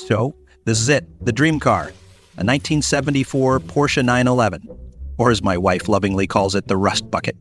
So, this is it, the dream car, a 1974 Porsche 911, or as my wife lovingly calls it, the rust bucket.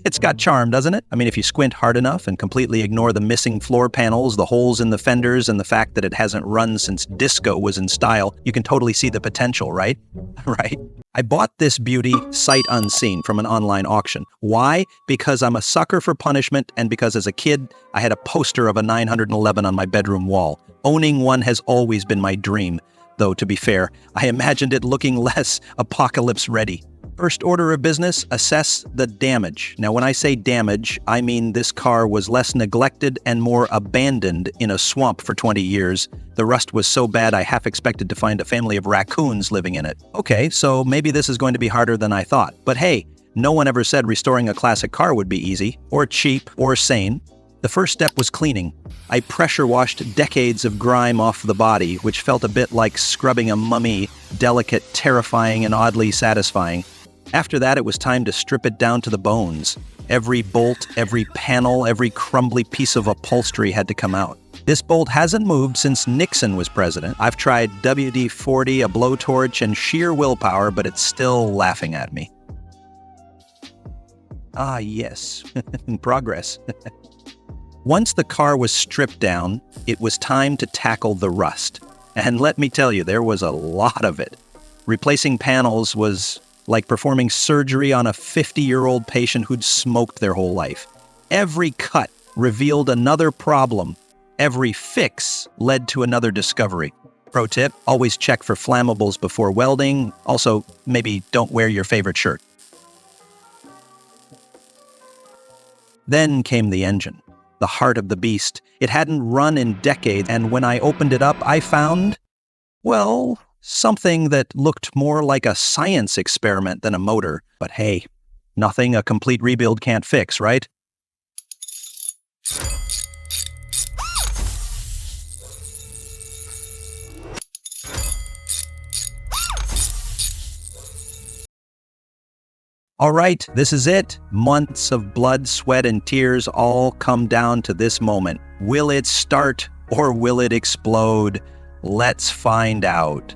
It's got charm, doesn't it? I mean, if you squint hard enough and completely ignore the missing floor panels, the holes in the fenders, and the fact that it hasn't run since disco was in style, you can totally see the potential, right? Right? I bought this beauty sight unseen from an online auction. Why? Because I'm a sucker for punishment, and because as a kid, I had a poster of a 911 on my bedroom wall. Owning one has always been my dream, though to be fair, I imagined it looking less apocalypse ready. First order of business, assess the damage. Now, when I say damage, I mean this car was less neglected and more abandoned in a swamp for 20 years. The rust was so bad I half expected to find a family of raccoons living in it. Okay, so maybe this is going to be harder than I thought. But hey, no one ever said restoring a classic car would be easy, or cheap, or sane. The first step was cleaning. I pressure washed decades of grime off the body, which felt a bit like scrubbing a mummy, delicate, terrifying, and oddly satisfying. After that, it was time to strip it down to the bones. Every bolt, every panel, every crumbly piece of upholstery had to come out. This bolt hasn't moved since Nixon was president. I've tried WD-40, a blowtorch, and sheer willpower, but it's still laughing at me. Ah, yes. Progress. Once the car was stripped down, it was time to tackle the rust. And let me tell you, there was a lot of it. Replacing panels was like performing surgery on a 50-year-old patient who'd smoked their whole life. Every cut revealed another problem. Every fix led to another discovery. Pro tip, always check for flammables before welding. Also, maybe don't wear your favorite shirt. Then came the engine, the heart of the beast. It hadn't run in decades, and when I opened it up, I found, well, something that looked more like a science experiment than a motor. But hey, nothing a complete rebuild can't fix, right? All right, this is it. Months of blood, sweat, and tears all come down to this moment. Will it start or will it explode? Let's find out.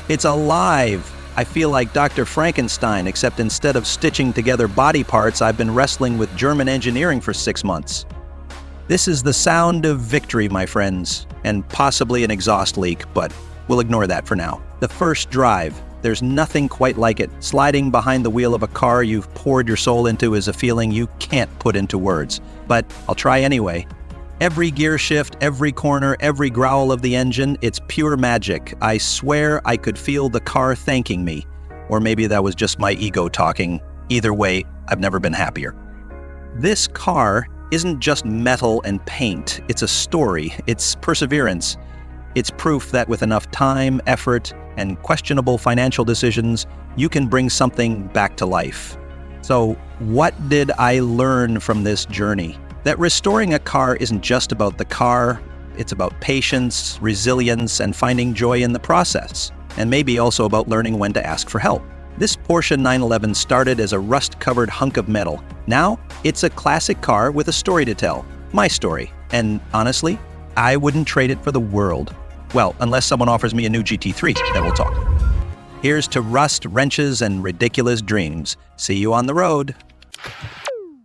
It's alive! I feel like Dr. Frankenstein, except instead of stitching together body parts, I've been wrestling with German engineering for 6 months. This is the sound of victory, my friends, and possibly an exhaust leak, but we'll ignore that for now. The first drive. There's nothing quite like it. Sliding behind the wheel of a car you've poured your soul into is a feeling you can't put into words. But I'll try anyway. Every gear shift, every corner, every growl of the engine, it's pure magic. I swear I could feel the car thanking me. Or maybe that was just my ego talking. Either way, I've never been happier. This car isn't just metal and paint. It's a story. It's perseverance. It's proof that with enough time, effort, and questionable financial decisions, you can bring something back to life. So, what did I learn from this journey? That restoring a car isn't just about the car, it's about patience, resilience, and finding joy in the process. And maybe also about learning when to ask for help. This Porsche 911 started as a rust-covered hunk of metal. Now, it's a classic car with a story to tell. My story. And honestly, I wouldn't trade it for the world. Well, unless someone offers me a new GT3, then we'll talk. Here's to rust, wrenches, and ridiculous dreams. See you on the road.